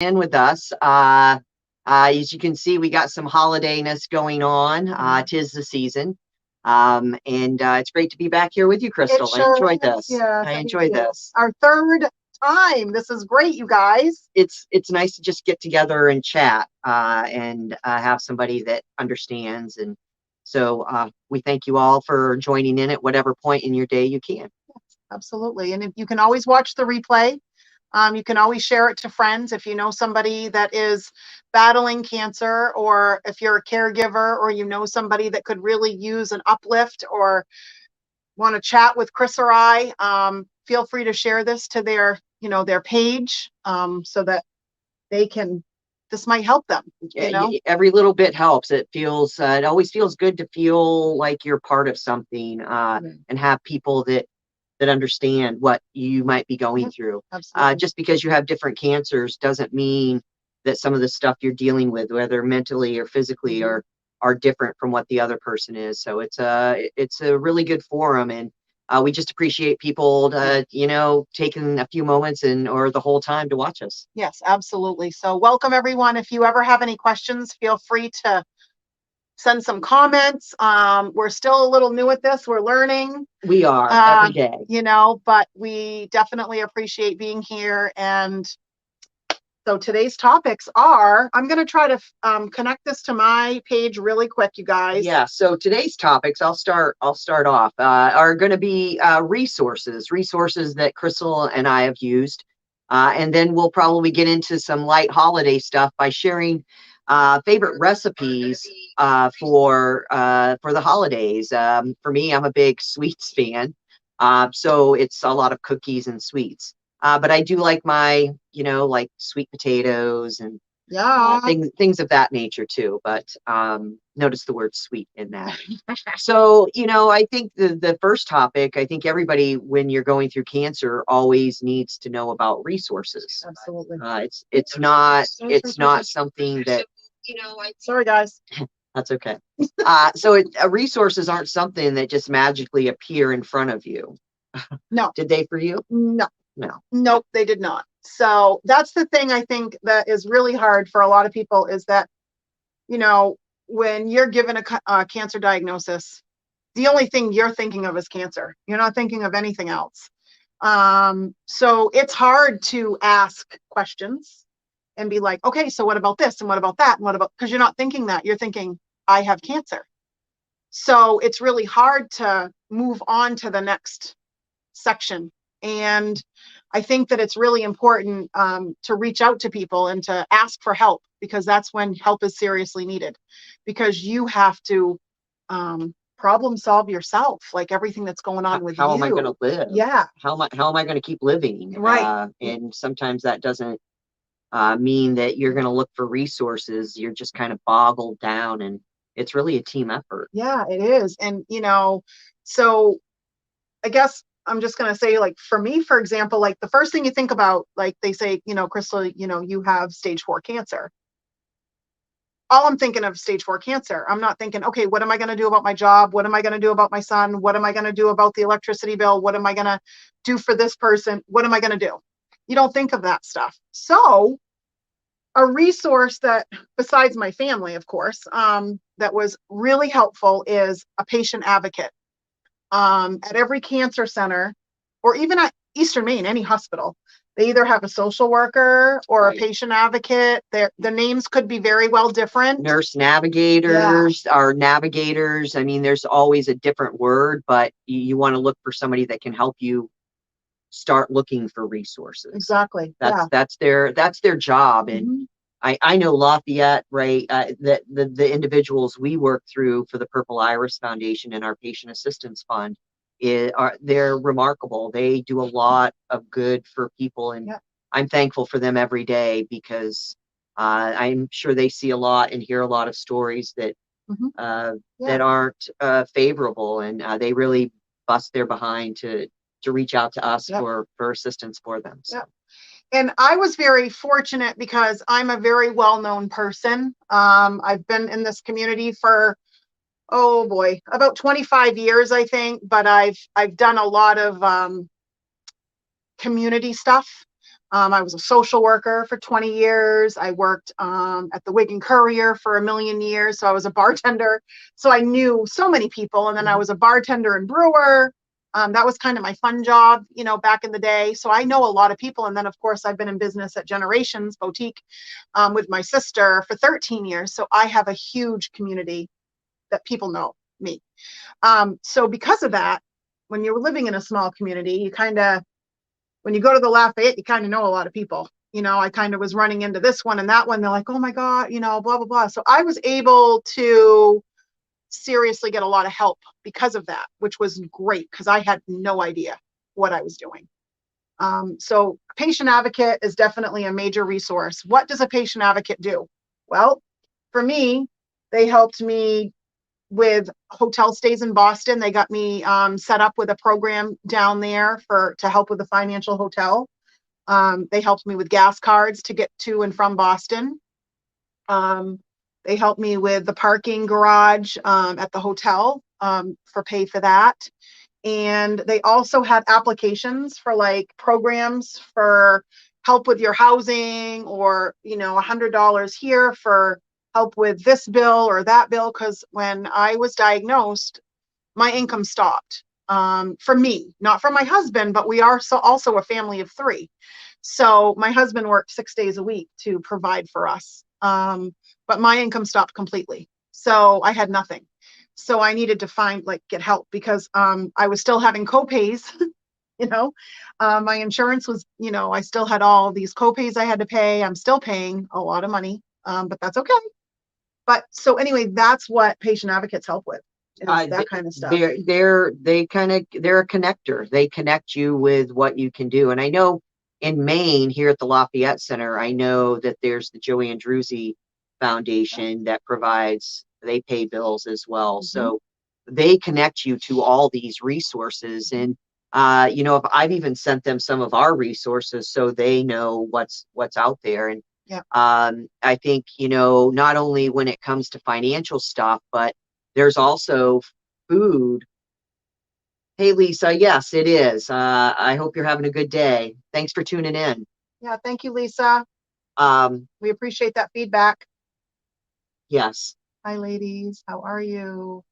in with us. As you can see, we got some holidayness going on. Tis the season. And it's great to be back here with you, Crystal. I enjoyed this. Yeah, I enjoyed this. Our third time. This is great, you guys. It's nice to just get together and chat and have somebody that understands. And so we thank you all for joining in at whatever point in your day you can. Yes, absolutely. And if you can always watch the replay. You can always share it to friends if you know somebody that is battling cancer, or if you're a caregiver, or you know somebody that could really use an uplift or want to chat with Chris or I. Feel free to share this to their page so that this might help them. Every little bit helps. It always feels good to feel like you're part of something and have people that understand what you might be going through. Just because you have different cancers doesn't mean that some of the stuff you're dealing with, whether mentally or physically, are different from what the other person is. So it's a really good forum, and we just appreciate people taking a few moments or the whole time to watch us. Yes, absolutely. So welcome everyone. If you ever have any questions, feel free to send some comments. We're still a little new at this. We're learning. We are every day. But we definitely appreciate being here. And so today's topics are, I'm going to try to connect this to my page really quick, you guys. Yeah. So today's topics, I'll start off, are going to be resources that Crystal and I have used. And then we'll probably get into some light holiday stuff by sharing favorite recipes for the holidays. For me, I'm a big sweets fan, so it's a lot of cookies and sweets. But I do like my, like sweet potatoes and things of that nature too. But notice the word sweet in that. So, I think the first topic, I think everybody, when you're going through cancer, always needs to know about resources. Absolutely. It's not something that, sorry guys. That's okay. So resources aren't something that just magically appear in front of you. No. Did they for you? No. Nope, they did not. So that's the thing I think that is really hard for a lot of people, is that, when you're given a cancer diagnosis, the only thing you're thinking of is cancer. You're not thinking of anything else. So it's hard to ask questions and be like, okay, so what about this? And what about that? And what about, because you're not thinking that. You're thinking, I have cancer. So it's really hard to move on to the next section. And I think that it's really important to reach out to people and to ask for help, because that's when help is seriously needed, because you have to problem solve yourself, like everything that's going on with you. How am I going to live? Yeah. How am I going to keep living? Right. And sometimes that doesn't mean that you're going to look for resources. You're just kind of boggled down, and it's really a team effort. Yeah, it is. And, so I guess I'm just going to say, like, for me, for example, like the first thing you think about, like they say, Crystal, you have stage 4 cancer. All I'm thinking of stage 4 cancer. I'm not thinking, okay, what am I going to do about my job? What am I going to do about my son? What am I going to do about the electricity bill? What am I going to do for this person? What am I going to do? You don't think of that stuff. So a resource that, besides my family, of course, that was really helpful is a patient advocate. At every cancer center, or even at Eastern Maine, any hospital, they either have a social worker or a patient advocate. The names could be very well different. Nurse navigators are navigators. I mean, there's always a different word, but you want to look for somebody that can help you start looking for resources. Exactly. That's their job. And I know Lafayette, right? That the individuals we work through for the Purple Iris Foundation and our Patient Assistance Fund they're remarkable. They do a lot of good for people, and I'm thankful for them every day, because I'm sure they see a lot and hear a lot of stories that that aren't favorable, and they really bust their behind to reach out to us for assistance for them. So. And I was very fortunate because I'm a very well-known person. I've been in this community for, oh boy, about 25 years, I think, but I've done a lot of community stuff. I was a social worker for 20 years. I worked at the Wig and Courier for a million years. So I was a bartender. So I knew so many people. And then I was a bartender and brewer. That was kind of my fun job, back in the day. So I know a lot of people. And then, of course, I've been in business at Generations Boutique with my sister for 13 years. So I have a huge community that people know me. So because of that, when you're living in a small community, when you go to the Lafayette, you kind of know a lot of people. I kind of was running into this one and that one. They're like, oh my God, blah, blah, blah. So I was able to seriously get a lot of help because of that, which was great because I had no idea what I was doing. So patient advocate is definitely a major resource. What does a patient advocate do? Well, for me, they helped me with hotel stays in Boston. They got me set up with a program down there to help with the financial hotel. They helped me with gas cards to get to and from Boston. They helped me with the parking garage at the hotel for pay for that. And they also had applications for like programs for help with your housing, or, $100 here for help with this bill or that bill. Because when I was diagnosed, my income stopped for me, not for my husband, but we are also a family of three. So my husband worked 6 days a week to provide for us. But my income stopped completely. So I had nothing. So I needed to get help because I was still having copays. My insurance was, I still had all these copays I had to pay. I'm still paying a lot of money, but that's okay. But so anyway, that's what patient advocates help with, that kind of stuff. They're a connector. They connect you with what you can do. And I know in Maine, here at the Lafayette Center, I know that there's the Joanne Drewsy Foundation that they pay bills as well. Mm-hmm. So they connect you to all these resources. And if I've even sent them some of our resources so they know what's out there. And yeah. I think, not only when it comes to financial stuff, but there's also food. Hey, Lisa. Yes, it is. I hope you're having a good day. Thanks for tuning in. Yeah. Thank you, Lisa. We appreciate that feedback. Yes. Hi, ladies. How are you?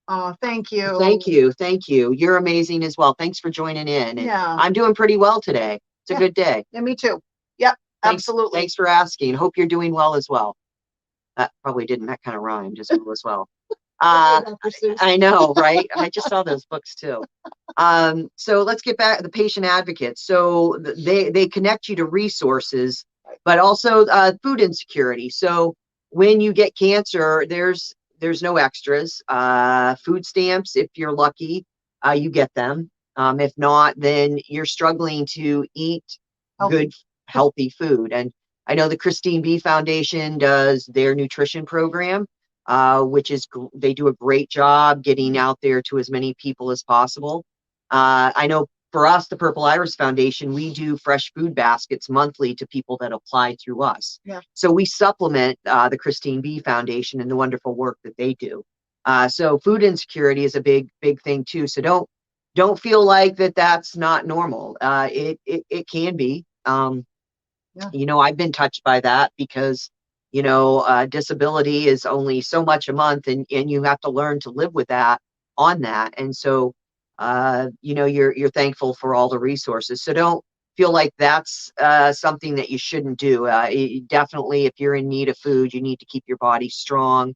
Oh, thank you. Thank you. Thank you. You're amazing as well. Thanks for joining in. And yeah. I'm doing pretty well today. It's a good day. Yeah, me too. Yep. Absolutely. Thanks for asking. Hope you're doing well as well. That probably didn't that kind of rhyme just well as well. I know, right? I just saw those books too. So let's get back to the patient advocates. So they connect you to resources, but also food insecurity. So when you get cancer, there's no extras. Food stamps, if you're lucky, you get them. If not, then you're struggling to eat good, healthy food. And I know the Christine B Foundation does their nutrition program, which is they do a great job getting out there to as many people as possible. I know for us, the Purple Iris Foundation, we do fresh food baskets monthly to people that apply through us. Yeah. So we supplement the Christine B Foundation and the wonderful work that they do. So food insecurity is a big thing too. So don't feel like that's not normal. It can be. I've been touched by that because disability is only so much a month, and you have to learn to live with that on that. And so you're thankful for all the resources. So don't feel like that's something that you shouldn't do. Definitely, if you're in need of food, you need to keep your body strong,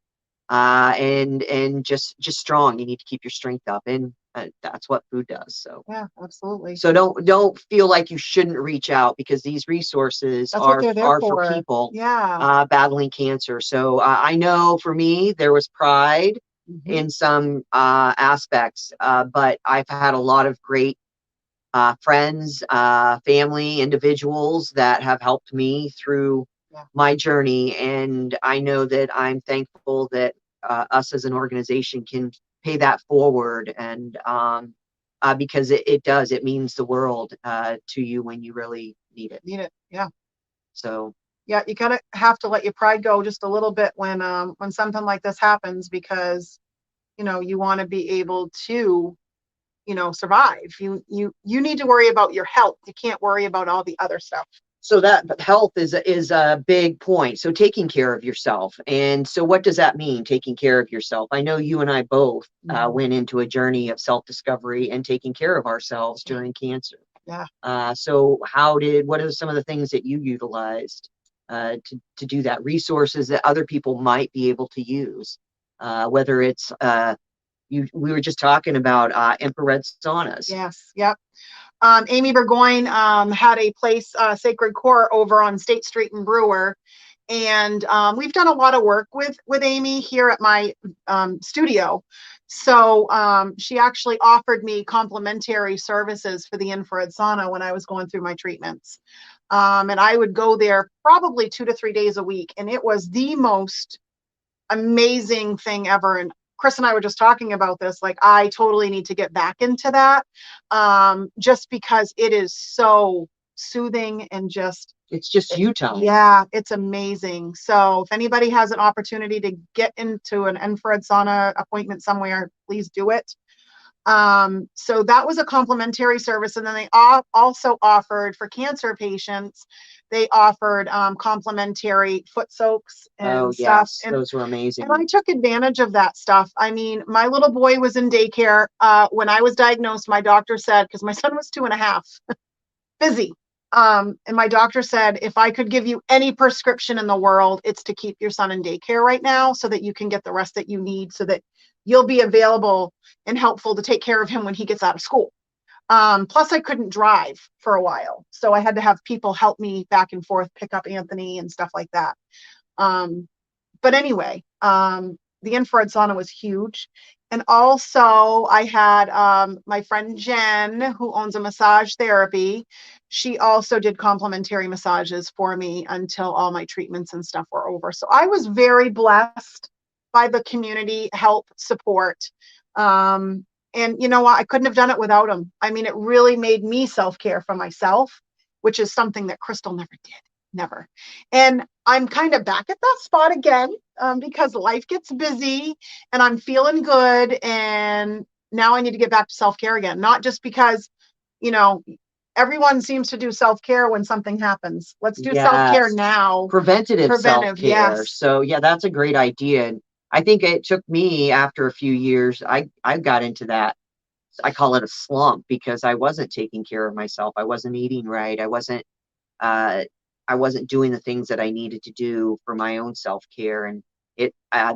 and just strong. You need to keep your strength up, and that's what food does. So yeah, absolutely. So don't feel like you shouldn't reach out, because these resources are for people battling cancer. So I know for me, there was pride in some aspects, but I've had a lot of great friends, family, individuals that have helped me through my journey. And I know that I'm thankful that us as an organization can pay that forward. And because it means the world to you when you really need it. Yeah. So yeah, you kind of have to let your pride go just a little bit when something like this happens, because you want to be able to survive. You need to worry about your health. You can't worry about all the other stuff. So that health is a big point. So taking care of yourself. And so what does that mean, taking care of yourself? I know you and I both went into a journey of self-discovery and taking care of ourselves during cancer. Yeah. So what are some of the things that you utilized to do that? Resources that other people might be able to use, whether it's we were just talking about infrared saunas. Yes. Yep. Amy Burgoyne had a place, Sacred Core, over on State Street in Brewer. And we've done a lot of work with Amy here at my studio. So she actually offered me complimentary services for the infrared sauna when I was going through my treatments. And I would go there probably 2 to 3 days a week. And it was the most amazing thing ever. And Chris and I were just talking about this, like, I totally need to get back into that, just because it is so soothing and it's just you time. Yeah, it's amazing. So if anybody has an opportunity to get into an infrared sauna appointment somewhere, please do it. So that was a complimentary service. And then they also offered, for cancer patients, they offered complimentary foot soaks and stuff. Yes, those were amazing. And I took advantage of that stuff. I mean, my little boy was in daycare. When I was diagnosed, my doctor said, because my son was 2.5, busy. And my doctor said, if I could give you any prescription in the world, it's to keep your son in daycare right now so that you can get the rest that you need, so that you'll be available and helpful to take care of him when he gets out of school. Plus I couldn't drive for a while. So I had to have people help me back and forth, pick up Anthony and stuff like that. But anyway, the infrared sauna was huge. And also I had my friend Jen, who owns a massage therapy. She also did complimentary massages for me until all my treatments and stuff were over. So I was very blessed by the community help, support. And you know what? I couldn't have done it without them. I mean, it really made me self-care for myself, which is something that Crystal never did. Never. And I'm kind of back at that spot again, because life gets busy and I'm feeling good. And now I need to get back to self-care again, not just because, everyone seems to do self-care when something happens. Let's do self-care now. Preventive self-care. Yes. So yeah, that's a great idea. And I think it took me, after a few years, I got into that. I call it a slump, because I wasn't taking care of myself. I wasn't eating right. I wasn't doing the things that I needed to do for my own self-care. And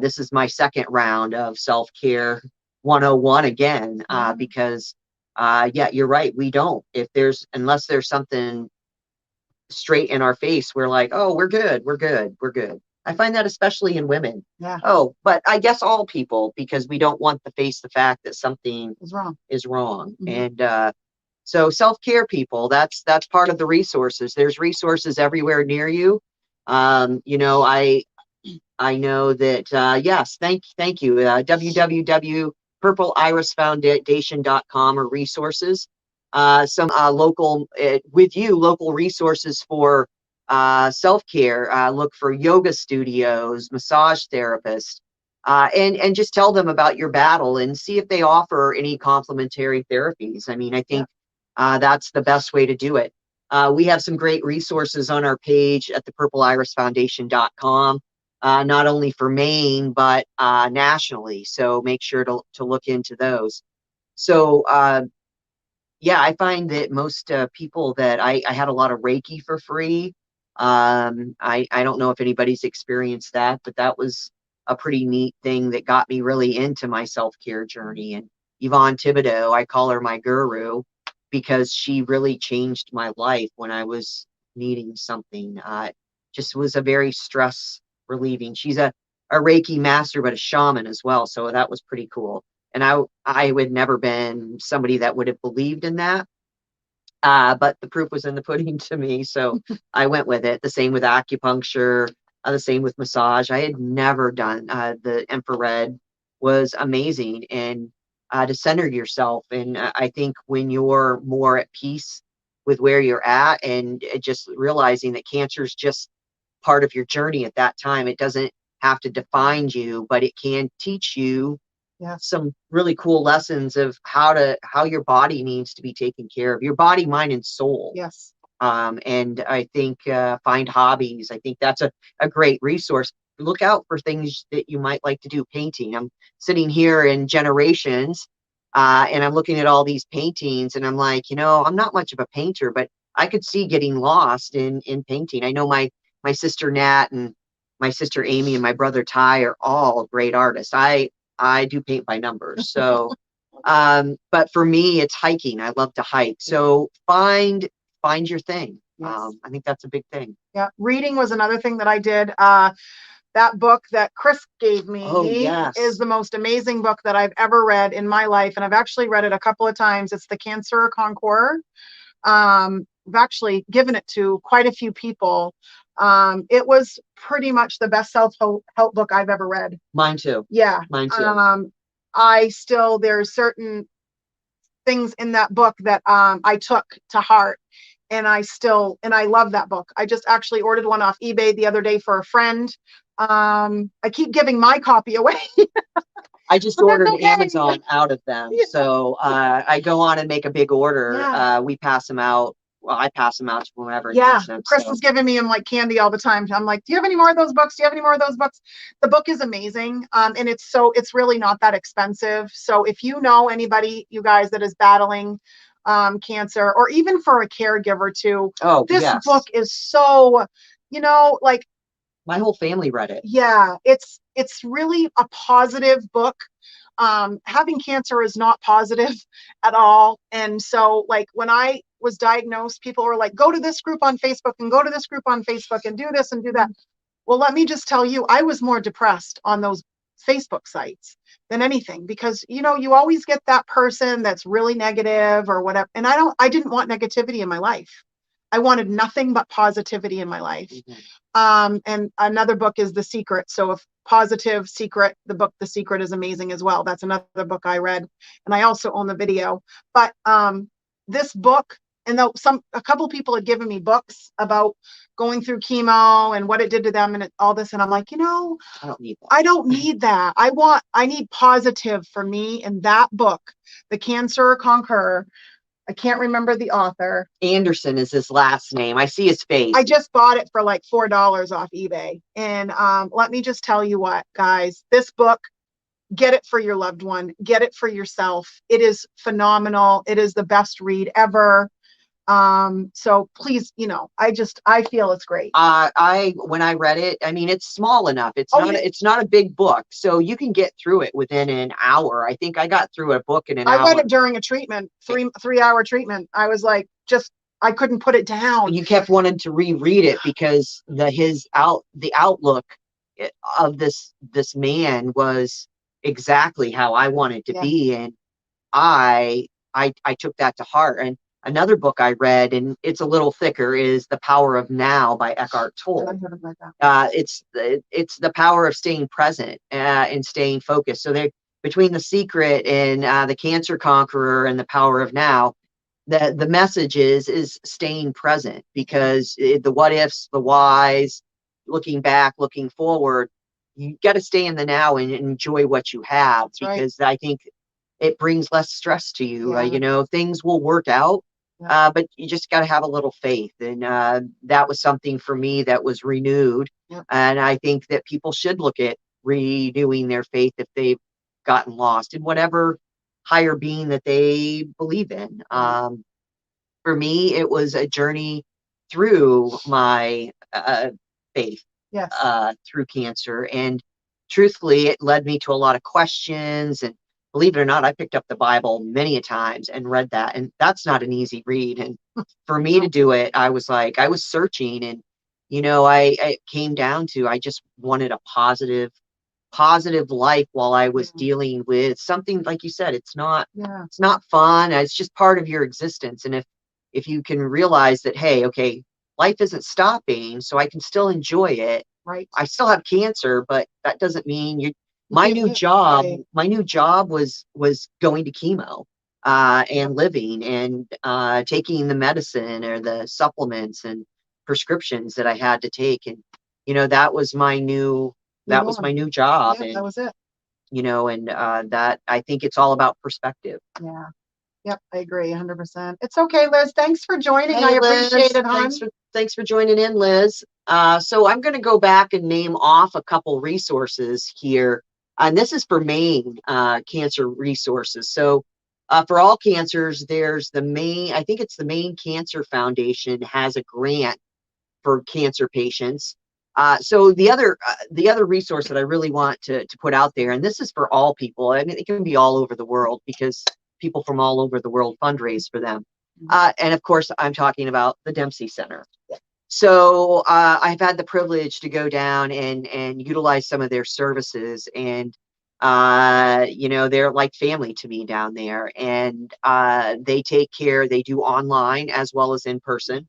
this is my second round of self-care 101 again, because yeah, you're right. We don't, unless there's something straight in our face, we're like, oh, we're good. I find that especially in women. Yeah. Oh, but I guess all people, because we don't want to face the fact that something is wrong. Mm-hmm. And so self-care, people, that's part of the resources. There's resources everywhere near you. I know that, yes, thank you. www.purpleirisfoundation.com or resources. Some local resources for self-care. Look for yoga studios, massage therapists, and just tell them about your battle and see if they offer any complementary therapies. I mean, I think that's the best way to do it. We have some great resources on our page at the purpleirisfoundation.com, not only for Maine, but nationally. So make sure to look into those. So yeah, I find that most people that I had a lot of Reiki for free. I don't know if anybody's experienced that, but that was a pretty neat thing that got me really into my self-care journey. And Yvonne Thibodeau, I call her my guru, because she really changed my life when I was needing something. Just was a very stress relieving. She's a Reiki master, but a shaman as well. So that was pretty cool. And I would never been somebody that would have believed in that. But the proof was in the pudding to me. So I went with it. The same with acupuncture, the same with massage. I had never done the infrared. Was amazing. And to center yourself. And I think when you're more at peace with where you're at, and just realizing that cancer is just part of your journey at that time, it doesn't have to define you, but it can teach you some really cool lessons of how your body needs to be taken care of, your body, mind, and soul. Yes. And I think find hobbies. I think that's a great resource. Look out for things that you might like to do. Painting. I'm sitting here in Generations, and I'm looking at all these paintings, and I'm like, I'm not much of a painter, but I could see getting lost in painting. I know my sister Nat and my sister Amy and my brother Ty are all great artists. I do paint by numbers. So, but for me, it's hiking. I love to hike. So find your thing. Yes. I think that's a big thing. Yeah. Reading was another thing that I did. That book that Chris gave me is the most amazing book that I've ever read in my life. And I've actually read it a couple of times. It's the Cancer Conqueror. I've actually given it to quite a few people. It was pretty much the best self-help book I've ever read. Mine too. Yeah. Mine too. There's certain things in that book that I took to heart, and I love that book. I just actually ordered one off eBay the other day for a friend. I keep giving my copy away. I just ordered Amazon out of them. Yeah. So I go on and make a big order. Yeah. We pass them out. Well, I pass them out to whoever. Yeah. Chris was giving me them like candy all the time. I'm like, do you have any more of those books? Do you have any more of those books? The book is amazing. And it's really not that expensive. So if you know anybody, you guys, that is battling cancer, or even for a caregiver too, this book is so, like, my whole family read it. Yeah, it's really a positive book. Having cancer is not positive at all. And so, like, when I was diagnosed, people were like, go to this group on Facebook and go to this group on Facebook and do this and do that. Well, let me just tell you, I was more depressed on those Facebook sites than anything, because, you always get that person that's really negative or whatever. And I didn't want negativity in my life. I wanted nothing but positivity in my life. Mm-hmm. And another book is The Secret. So if Positive Secret, the book The Secret is amazing as well. That's another book I read, and I also own the video. But this book, and a couple people had given me books about going through chemo and what it did to them and all this, and I'm like, I don't need that. I need positive for me. And that book, The Cancer Conqueror, I can't remember the author. Anderson is his last name. I see his face. I just bought it for like $4 off eBay. And let me just tell you what, guys, this book, get it for your loved one. Get it for yourself. It is phenomenal. It is the best read ever. So please, I feel it's great. When I read it, I mean, it's small enough. It's not a big book, so you can get through it within an hour. I think I got through a book in an hour. I read it during a treatment, 3-hour treatment. I was like, I couldn't put it down. You kept wanting to reread it because the outlook of this man was exactly how I wanted to be, and I took that to heart. And another book I read, and it's a little thicker, is The Power of Now by Eckhart Tolle. It's the power of staying present and staying focused. So between The Secret and The Cancer Conqueror and The Power of Now, the message is staying present, because the what ifs, the whys, looking back, looking forward, you got to stay in the now and enjoy what you have. That's because right. I think it brings less stress to you. Things will work out. But you just got to have a little faith. And that was something for me that was renewed. Yep. And I think that people should look at renewing their faith if they've gotten lost in whatever higher being that they believe in. For me, it was a journey through my faith, through cancer. And truthfully, it led me to a lot of questions. And believe it or not, I picked up the Bible many a times and read that. And that's not an easy read. And for me to do it, I was searching. And, I came down to, I just wanted a positive life while I was dealing with something, like you said, it's not fun. It's just part of your existence. And if you can realize that, hey, okay, life isn't stopping, so I can still enjoy it. Right. I still have cancer, but that doesn't mean my new job was going to chemo and living and taking the medicine or the supplements and prescriptions that I had to take. And, that was my new job. Yeah, and that was it. and that, I think it's all about perspective. Yeah. Yep, I agree 100%. It's okay, Liz. Thanks for joining. Hey, I Liz, appreciate it, hon. thanks for joining in, Liz. So I'm going to go back and name off a couple resources here, and this is for Maine cancer resources. So for all cancers, there's I think it's the Maine Cancer Foundation has a grant for cancer patients. So the other resource that I really want to put out there, and this is for all people, and it can be all over the world because people from all over the world fundraise for them. And of course, I'm talking about the Dempsey Center. So I've had the privilege to go down and utilize some of their services, and they're like family to me down there, and they take care. They do online as well as in person.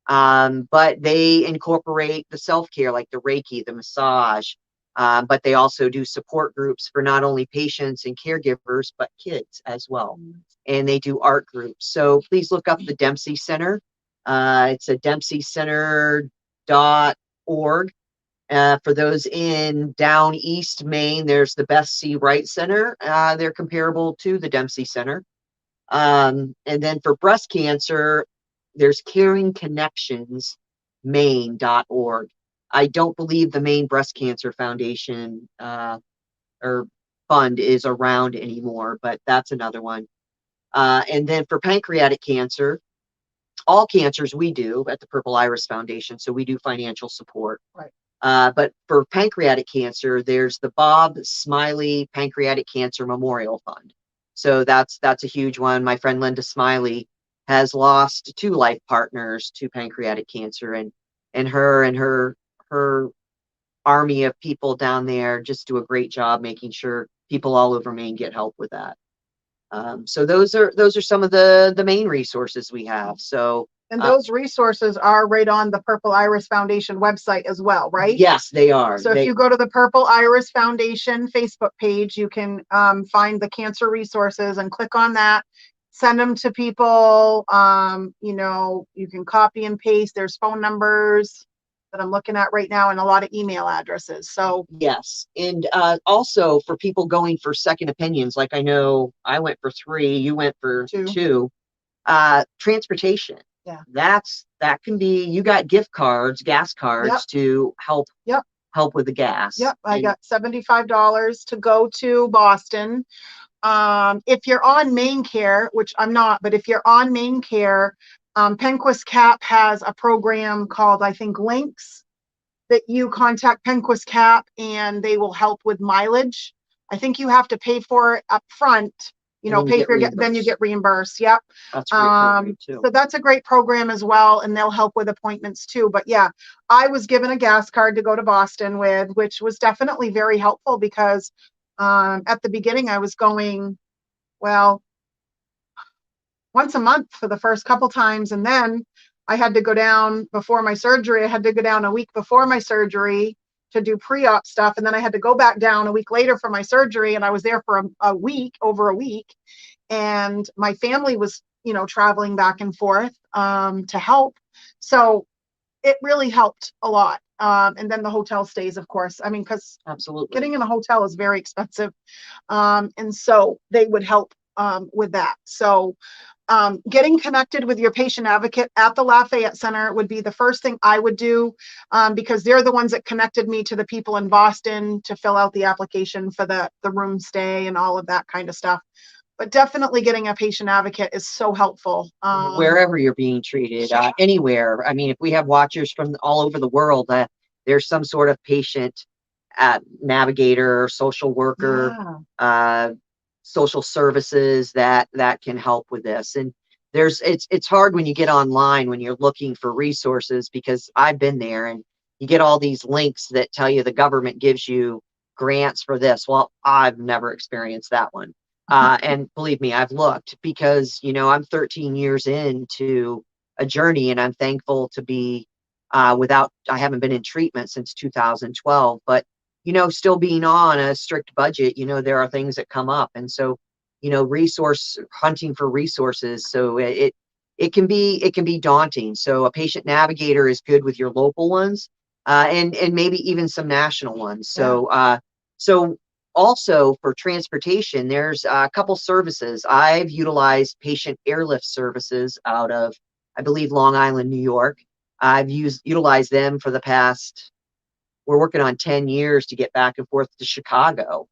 But they incorporate the self-care like the Reiki, the massage, but they also do support groups for not only patients and caregivers, but kids as well. And they do art groups. So please look up the Dempsey Center. It's a dempseycenter.org. For those in down East Maine, there's the Beth C. Wright Center. They're comparable to the Dempsey Center. And then for breast cancer, there's caringconnectionsmaine.org. I don't believe the Maine Breast Cancer Foundation or fund is around anymore, but that's another one. And then for pancreatic cancer, all cancers we do at the Purple Iris Foundation, so we do financial support. Right. But for pancreatic cancer, there's the Bob Smiley Pancreatic Cancer Memorial Fund. So that's a huge one. My friend Linda Smiley has lost 2 life partners to pancreatic cancer, and her army of people down there just do a great job making sure people all over Maine get help with that. So those are some of the main resources we have. So and those resources are right on the Purple Iris Foundation website as well, right? Yes, they are. So if you go to the Purple Iris Foundation Facebook page, you can find the cancer resources and click on that. Send them to people. You can copy and paste. There's phone numbers that I'm looking at right now and a lot of email addresses. So yes. And also for people going for second opinions, like I know I went for 3, you went for 2, transportation. Yeah. That can be, you got gas cards to help with the gas. Yep. I got $75 to go to Boston. If you're on Maine Care, which I'm not, but if you're on Maine Care, Penquist Cap has a program called, I think, Links, that you contact Penquist Cap and they will help with mileage. I think you have to pay for it up front, pay for it, then you get reimbursed. Yep. That's a great program too. So that's a great program as well, and they'll help with appointments too. But yeah, I was given a gas card to go to Boston with, which was definitely very helpful because at the beginning I was going, well, once a month for the first couple times, and then I had to go down before my surgery. I had to go down a week before my surgery to do pre-op stuff, and then I had to go back down a week later for my surgery, and I was there for over a week, and my family was traveling back and forth to help, so it really helped a lot. And then the hotel stays, of course, I mean, because absolutely getting in a hotel is very expensive, and so they would help with that. So getting connected with your patient advocate at the Lafayette Center would be the first thing I would do, because they're the ones that connected me to the people in Boston to fill out the application for the room stay and all of that kind of stuff. But definitely getting a patient advocate is so helpful. Wherever you're being treated, anywhere. I mean, if we have watchers from all over the world, there's some sort of patient navigator, social worker, social services that can help with this. And it's hard when you get online when you're looking for resources, because I've been there and you get all these links that tell you the government gives you grants for this. Well, I've never experienced that one. And believe me, I've looked, because I'm 13 years into a journey, and I'm thankful to be I haven't been in treatment since 2012, but still being on a strict budget, there are things that come up. And so, hunting for resources. So it can be daunting. So a patient navigator is good with your local ones, and maybe even some national ones. So, so Also for transportation, there's a couple services. I've utilized patient airlift services out of, I believe, Long Island, New York. I've utilized them for the past, we're working on 10 years to get back and forth to Chicago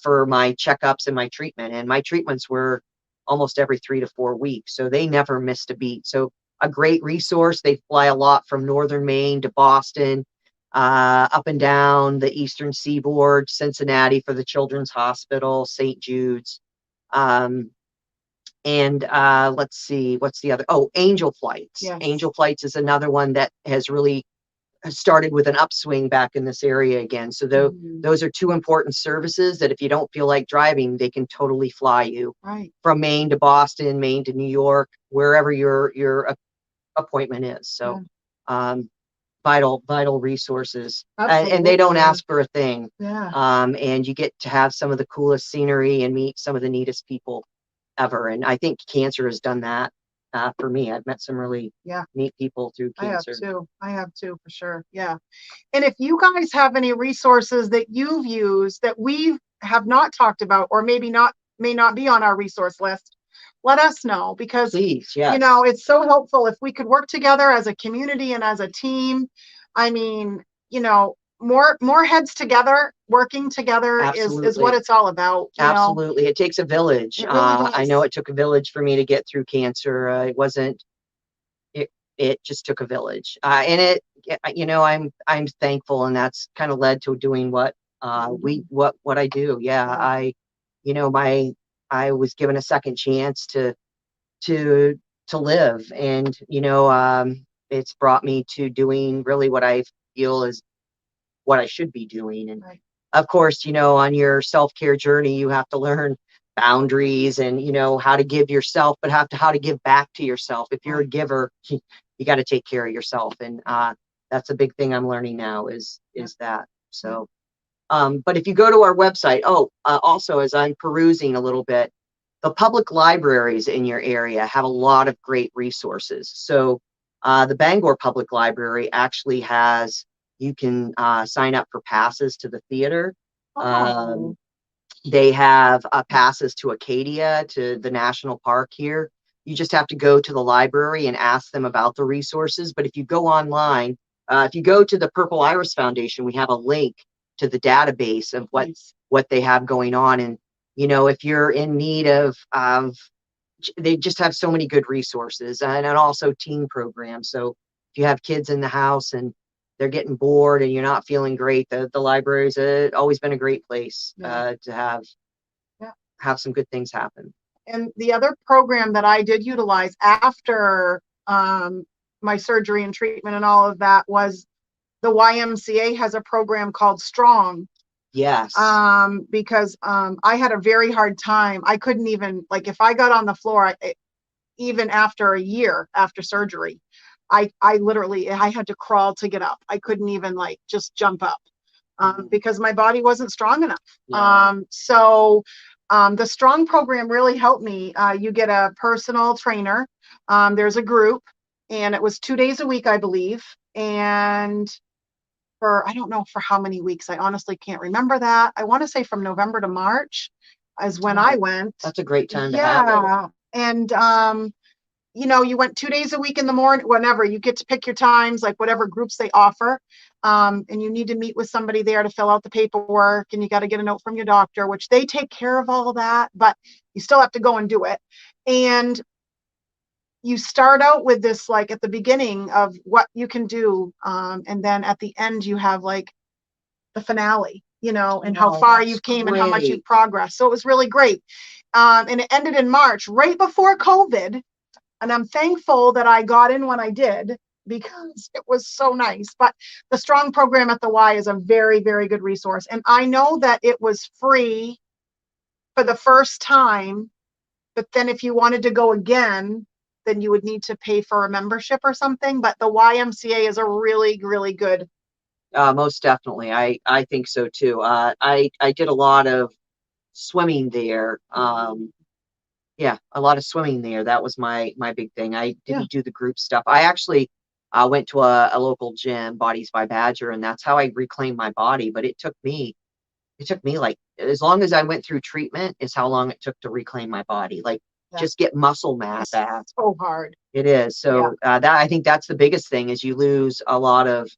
for my checkups and my treatment. And my treatments were almost every 3 to 4 weeks. So they never missed a beat. So a great resource. They fly a lot from northern Maine to Boston, up and down the eastern seaboard, Cincinnati for the Children's Hospital, St. Jude's. And let's see, what's the other? Oh, Angel Flights. Yes. Angel Flights is another one that has really started with an upswing back in this area again. So those are two important services that if you don't feel like driving, they can totally fly you from Maine to Boston, Maine to New York, wherever your appointment is. So vital resources. And they don't ask for a thing. And you get to have some of the coolest scenery and meet some of the neatest people ever. And I think cancer has done that. For me, I've met some really neat people through cancer. I have too, for sure. Yeah. And if you guys have any resources that you've used that we have not talked about, or may not be on our resource list, let us know, because please, yes. You know, it's so helpful if we could work together as a community and as a team. I mean, you know, more heads together, working together is what it's all about. Absolutely. It takes a village. It really I know it took a village for me to get through cancer. It just took a village. And it, you know, I'm thankful, and that's kind of led to doing what I do. I was given a second chance to live, and you know, it's brought me to doing really what I feel is what I should be doing. And of course, you know, on your self-care journey, you have to learn boundaries and, you know, how to give yourself, but how to give back to yourself. If you're a giver, you got to take care of yourself. And that's a big thing I'm learning now is that. So, but if you go to our website, also, as I'm perusing a little bit, the public libraries in your area have a lot of great resources. So the Bangor Public Library actually has, you can sign up for passes to the theater. They have passes to Acadia, to the national park here. You just have to go to the library and ask them about the resources. But if you go online, if you go to the Purple Iris Foundation, we have a link to the database of what they have going on. And, you know, if you're in need of they just have so many good resources, and also teen programs. So if you have kids in the house and they're getting bored and you're not feeling great, the library's always been a great place to have some good things happen. And the other program that I did utilize after my surgery and treatment and all of that was the YMCA has a program called Strong. Yes. Because I had a very hard time. I couldn't even, like, if I got on the floor, even after a year after surgery, I literally, I had to crawl to get up. I couldn't even like just jump up because my body wasn't strong enough. So the Strong program really helped me. You get a personal trainer. There's a group, and it was 2 days a week, I believe. And I don't know for how many weeks. I honestly can't remember that. I want to say from November to March is when I went. That's a great time to have it. And you know, you went 2 days a week in the morning, whenever you get to pick your times, like whatever groups they offer. And you need to meet with somebody there to fill out the paperwork, and you got to get a note from your doctor, which they take care of all that, but you still have to go and do it. And you start out with this, like at the beginning of what you can do. And then at the end, you have like the finale, you know, and how far you've came and how much you've progressed. So it was really great. And it ended in March, right before COVID. And I'm thankful that I got in when I did, because it was so nice. But the Strong program at the Y is a very, very good resource. And I know that it was free for the first time, but then if you wanted to go again, then you would need to pay for a membership or something. But the YMCA is a really, really good. Most definitely. I think so too. I did a lot of swimming there. A lot of swimming there. That was my big thing. I didn't do the group stuff. I actually went to a local gym, Bodies by Badger, and that's how I reclaimed my body. But it took me like as long as I went through treatment is how long it took to reclaim my body. Like just get muscle mass back. So hard. It is. So that I think that's the biggest thing is you lose a lot of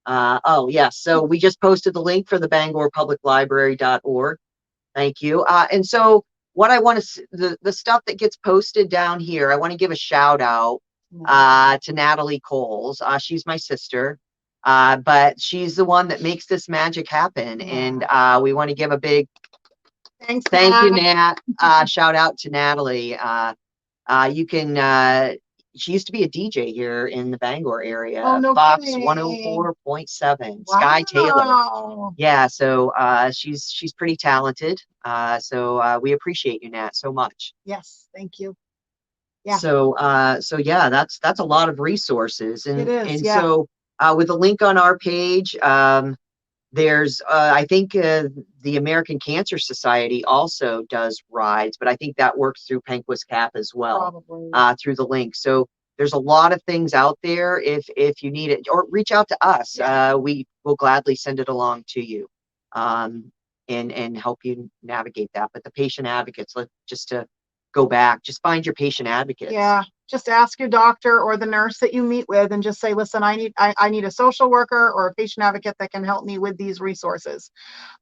oh yes. So we just posted the link for the BangorPublicLibrary.org. Thank you. And so what I want to the stuff that gets posted down here, I want to give a shout out to Natalie Coles. She's my sister. But she's the one that makes this magic happen. And we want to give a big thank you, Nat. Shout out to Natalie. You can she used to be a DJ here in the Bangor area. Oh, no Fox kidding. 104.7. Sky Taylor. Yeah, so she's pretty talented. So we appreciate you, Nat, so much. Yes, thank you. Yeah. So yeah, that's a lot of resources. And it is, and so with a link on our page, there's I think the American Cancer Society also does rides, but I think that works through Penquist Cap as well. Probably. Through the link. So there's a lot of things out there if you need it, or reach out to us. We will gladly send it along to you and help you navigate that. But the patient advocates, just to go back, just find your patient advocates. Yeah, just ask your doctor or the nurse that you meet with and just say, listen, I need a social worker or a patient advocate that can help me with these resources.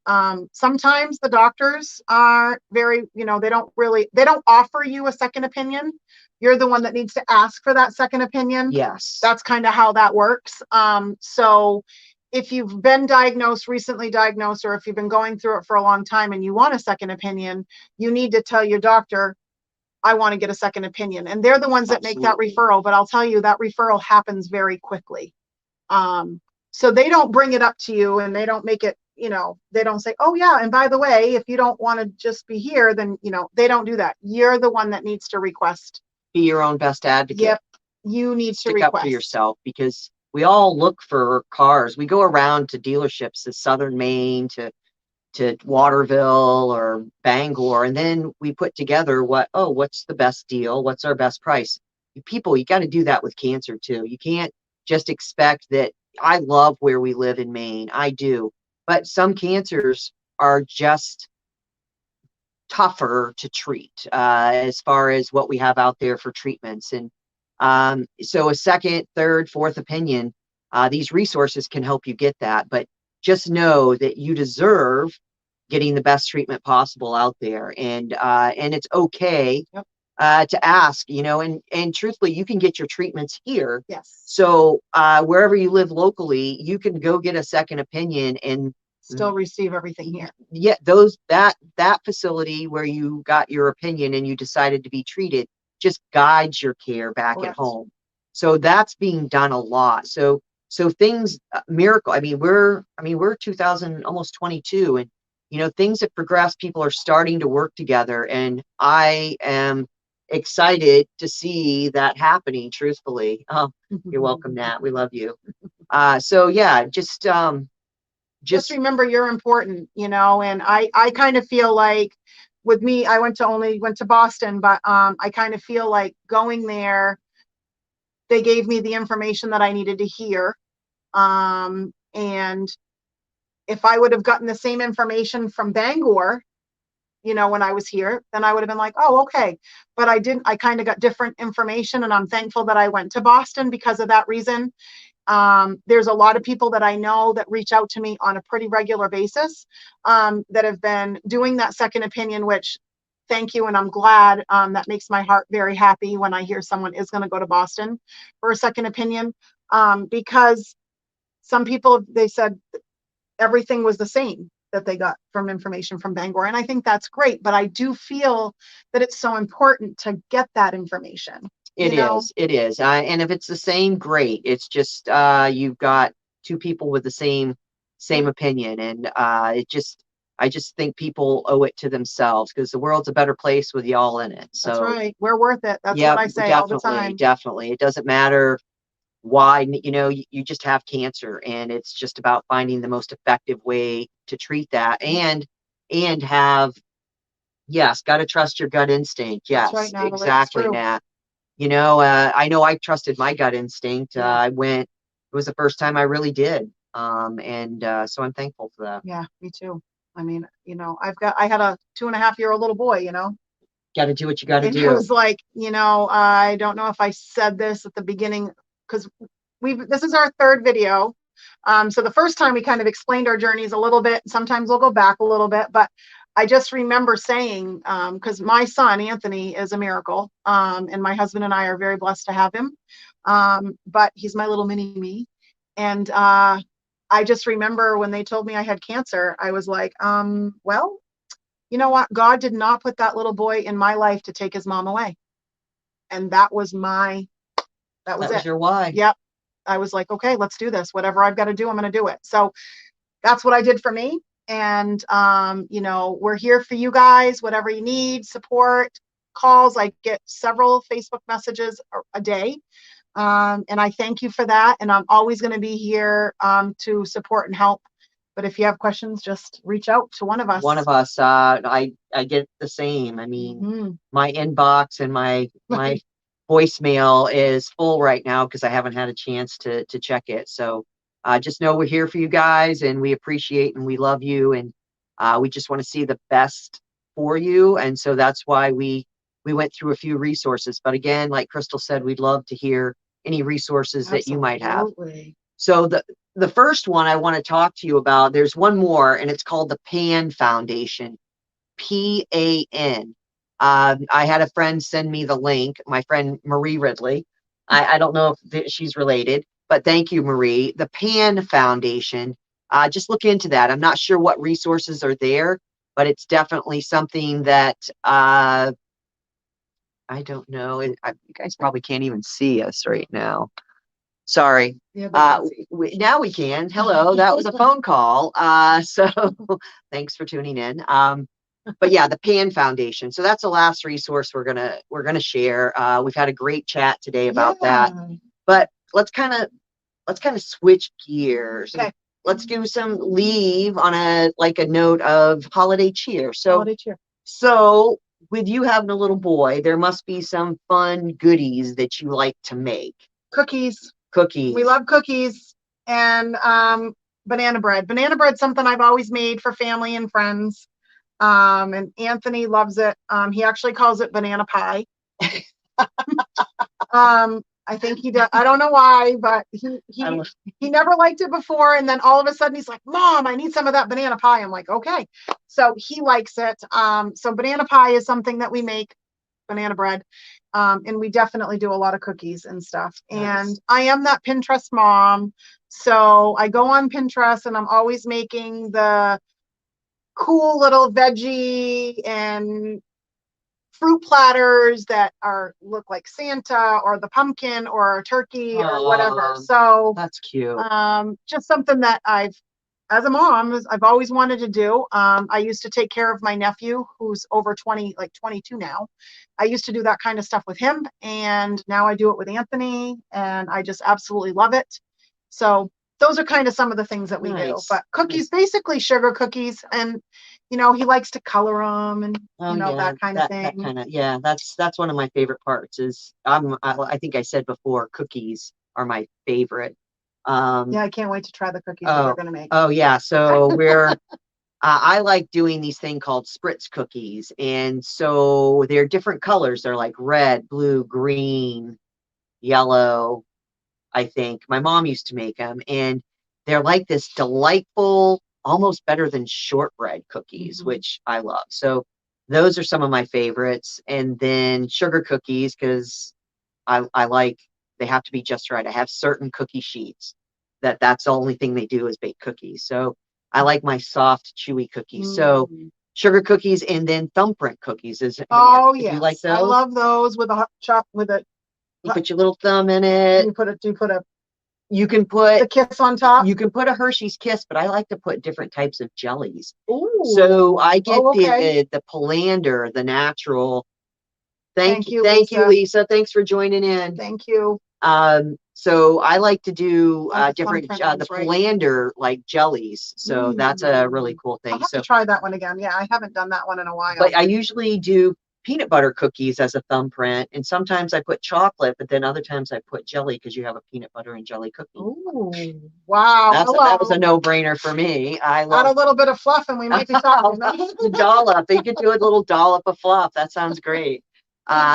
Sometimes the doctors are very, they don't offer you a second opinion. You're the one that needs to ask for that second opinion. Yes. That's kind of how that works. So if you've been recently diagnosed, or if you've been going through it for a long time and you want a second opinion, you need to tell your doctor, I want to get a second opinion. And they're the ones that make that referral. But I'll tell you, that referral happens very quickly. So they don't bring it up to you and they don't make it, they don't say, oh yeah, and by the way, if you don't want to just be here, then, they don't do that. You're the one that needs to request. Be your own best advocate. Yep. You need to request. Stick up for yourself, because we all look for cars. We go around to dealerships in Southern Maine, to Waterville or Bangor, and then we put together what's the best deal, what's our best price. People, you got to do that with cancer too. You can't just expect that. I love where we live in Maine, I do, but some cancers are just tougher to treat as far as what we have out there for treatments. And so a second, third, fourth opinion, these resources can help you get that. But just know that you deserve getting the best treatment possible out there, and it's okay to ask, and truthfully, you can get your treatments here. Yes. So wherever you live locally, you can go get a second opinion and still receive everything here. Yeah, that facility where you got your opinion and you decided to be treated just guides your care back at home. So that's being done a lot. So things, miracle. I mean, we're 2000, almost 22, and things have progressed. People are starting to work together, and I am excited to see that happening. Truthfully, you're welcome, Nat. We love you. So yeah, just remember you're important, and I kind of feel like with me, I went to Boston, but I kind of feel like going there, they gave me the information that I needed to hear. And if I would have gotten the same information from Bangor, when I was here, then I would have been like, oh, okay. But I didn't. I kind of got different information, and I'm thankful that I went to Boston because of that reason. There's a lot of people that I know that reach out to me on a pretty regular basis, that have been doing that second opinion, which thank you. And I'm glad. That makes my heart very happy when I hear someone is going to go to Boston for a second opinion, because some people, they said everything was the same that they got from information from Bangor. And I think that's great, but I do feel that it's so important to get that information. It is. And if it's the same, great. It's just, you've got two people with the same opinion. And I just think people owe it to themselves, because the world's a better place with y'all in it. So that's right. We're worth it. That's what I say all the time. Definitely. It doesn't matter why, you just have cancer, and it's just about finding the most effective way to treat that, and have, yes, got to trust your gut instinct. Yes, that's right, exactly, Nat. I know I trusted my gut instinct. It was the first time I really did. So I'm thankful for that. Yeah, me too. I mean, I had a 2.5-year-old little boy, Got to do what you got to and do. it was like, I don't know if I said this at the beginning, because this is our third video. So the first time we kind of explained our journeys a little bit. Sometimes we'll go back a little bit, but I just remember saying, because my son, Anthony, is a miracle. And my husband and I are very blessed to have him. But he's my little mini me. And I just remember when they told me I had cancer, I was like, well, you know what? God did not put that little boy in my life to take his mom away. And that was it. Your why. Yep. I was like, okay, let's do this. Whatever I've got to do, I'm going to do it. So that's what I did for me. And, we're here for you guys, whatever you need, support, calls. I get several Facebook messages a day. And I thank you for that. And I'm always going to be here to support and help. But if you have questions, just reach out to one of us. One of us. I get the same. I mean, my inbox and my voicemail is full right now because I haven't had a chance to check it. So just know we're here for you guys, and we appreciate and we love you, and we just want to see the best for you. And so that's why we went through a few resources. But again, like Crystal said, we'd love to hear any resources that you might have. So the first one I want to talk to you about, there's one more, and it's called the PAN Foundation, PAN. I had a friend send me the link, my friend Marie Ridley. I don't know if she's related, but thank you, Marie. The PAN Foundation, just look into that. I'm not sure what resources are there, but it's definitely something that I don't know. You guys probably can't even see us right now. Sorry. Yeah, now we can. Hello, that was a phone call. So thanks for tuning in. But yeah, the PAN Foundation. So that's the last resource we're gonna share. We've had a great chat today about that. But let's kind of switch gears. Okay. Let's do leave on a note of holiday cheer. So with you having a little boy, there must be some fun goodies that you like to make. Cookies. We love cookies, and banana bread. Banana bread's something I've always made for family and friends. And Anthony loves it. He actually calls it banana pie. I think he does. I don't know why, but he never liked it before. And then all of a sudden he's like, Mom, I need some of that banana pie. I'm like, okay. So he likes it. So banana pie is something that we make, banana bread. And we definitely do a lot of cookies and stuff. Nice. And I am that Pinterest mom. So I go on Pinterest and I'm always making the cool little veggie and fruit platters that look like Santa or the pumpkin or a turkey or whatever. So that's cute. Just something that as a mom, I've always wanted to do. I used to take care of my nephew who's over 22 now. I used to do that kind of stuff with him, and now I do it with Anthony, and I just absolutely love it. So those are kind of some of the things that we do. But cookies, basically sugar cookies, and he likes to color them and that kind of thing. That's one of my favorite parts. I think I said before, cookies are my favorite. I can't wait to try the cookies that we're gonna make. Oh yeah, so we're I like doing these thing called Spritz Cookies, and so they're different colors. They're like red, blue, green, yellow. I think my mom used to make them, and they're like this delightful, almost better than shortbread cookies, which I love. So those are some of my favorites, and then sugar cookies, because I like, they have to be just right. I have certain cookie sheets that's the only thing they do is bake cookies. So I like my soft, chewy cookies. So sugar cookies, and then thumbprint cookies. You like those? I love those with a chop with a. You put your little thumb in it. You can put the Kiss on top. You can put a Hershey's Kiss, but I like to put different types of jellies. Ooh. So I get the Polander, the natural. Thank you, Lisa. Thanks for joining in. Thank you. So I like to do different the Polander jellies. So that's a really cool thing. I'll have to try that one again. Yeah, I haven't done that one in a while. But I usually do peanut butter cookies as a thumbprint, and sometimes I put chocolate, but then other times I put jelly because you have a peanut butter and jelly cookie. Ooh, wow. That was a no-brainer for me. I Add love a little bit of fluff and we might be talking. the dollop. You could do a little dollop of fluff. That sounds great.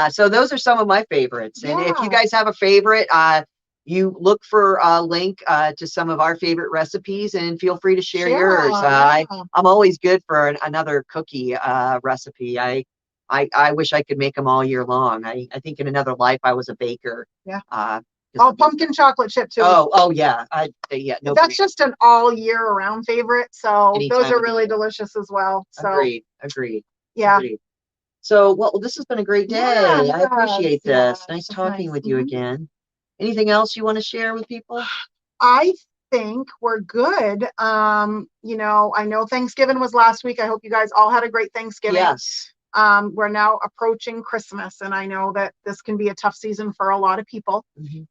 So those are some of my favorites. And if you guys have a favorite, you look for a link to some of our favorite recipes and feel free to share yours. I'm always good for another cookie recipe. I wish I could make them all year long. I think in another life I was a baker. Yeah. Oh, pumpkin chocolate chip too. Oh yeah. Yeah. No, that's just an all year around favorite. So anytime those are really delicious as well. So agreed. Yeah. Agreed. So, well, this has been a great day. Yeah, I appreciate this. Nice talking with you again. Anything else you want to share with people? I think we're good. You know, I know Thanksgiving was last week. I hope you guys all had a great Thanksgiving. Yes. We're now approaching Christmas, and I know that this can be a tough season for a lot of people.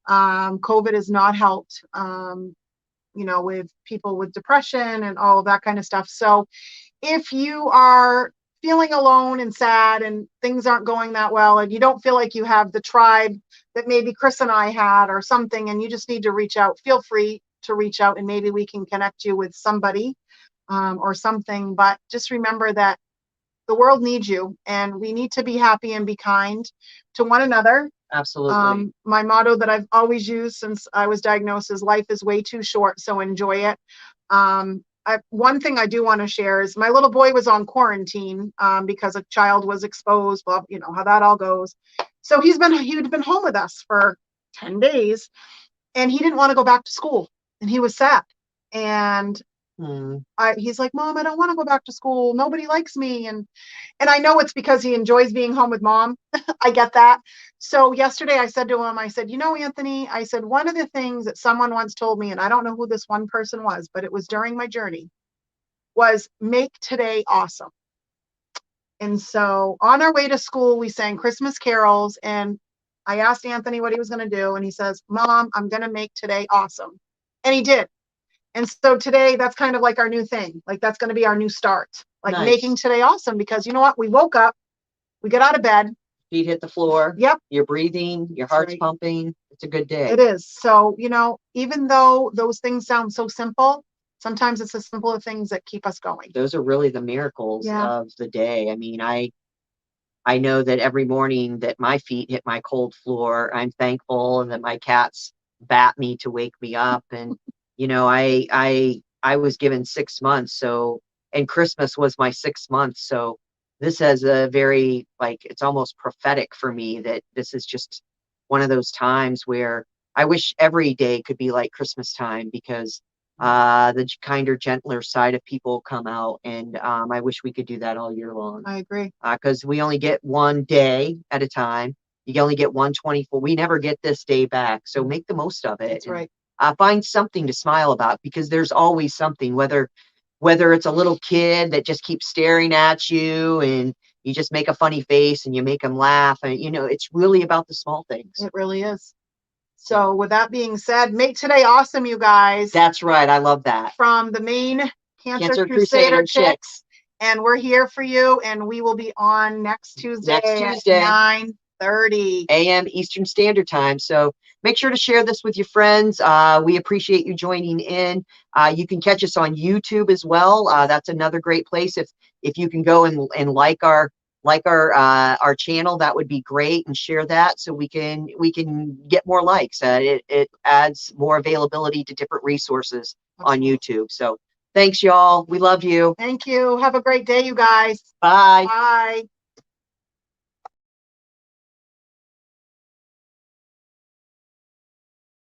COVID has not helped, you know, with people with depression and all of that kind of stuff. So if you are feeling alone and sad and things aren't going that well, and you don't feel like you have the tribe that maybe Chris and I had or something, and you just need to reach out, feel free to reach out and maybe we can connect you with somebody or something. But just remember that the world needs you, and we need to be happy and be kind to one another. Absolutely. My motto that I've always used since I was diagnosed is life is way too short, so enjoy it. One thing I do want to share is my little boy was on quarantine because a child was exposed. Well, you know how that all goes. So he'd been home with us for 10 days, and he didn't want to go back to school, and he was sad. And he's like, Mom, I don't want to go back to school. Nobody likes me. And I know it's because he enjoys being home with Mom. I get that. So yesterday I said to him, I said, you know, Anthony, I said, one of the things that someone once told me, and I don't know who this one person was, but it was during my journey, was make today awesome. And so on our way to school, we sang Christmas carols, and I asked Anthony what he was going to do. And he says, Mom, I'm going to make today awesome. And he did. And so today, that's kind of like our new thing. Like, that's going to be our new start, like making today awesome, because you know what? We woke up, we got out of bed. Feet hit the floor. Yep. You're breathing, your heart's pumping. It's a good day. It is. So, you know, even though those things sound so simple, sometimes it's the simpler things that keep us going. Those are really the miracles of the day. I mean, I know that every morning that my feet hit my cold floor, I'm thankful, and that my cats bat me to wake me up. And you know, I was given 6 months, so, and Christmas was my 6th month. So this has a very, like, it's almost prophetic for me that this is just one of those times where I wish every day could be like Christmas time, because the kinder, gentler side of people come out, and I wish we could do that all year long. I agree. Because we only get one day at a time. You only get 124. We never get this day back, so make the most of it. That's right. Find something to smile about, because there's always something, whether it's a little kid that just keeps staring at you and you just make a funny face and you make them laugh. And, you know, it's really about the small things. It really is. So with that being said, make today awesome, you guys. That's right. I love that. From the main Cancer Crusader Chicks. And we're here for you. And we will be on next Tuesday. At 9:30 a.m. Eastern Standard Time. So make sure to share this with your friends. We appreciate you joining in. You can catch us on YouTube as well. That's another great place. If you can go and like our channel, that would be great, and share that so we can get more likes. It adds more availability to different resources on YouTube. So thanks, y'all. We love you. Thank you. Have a great day, you guys. Bye. Bye.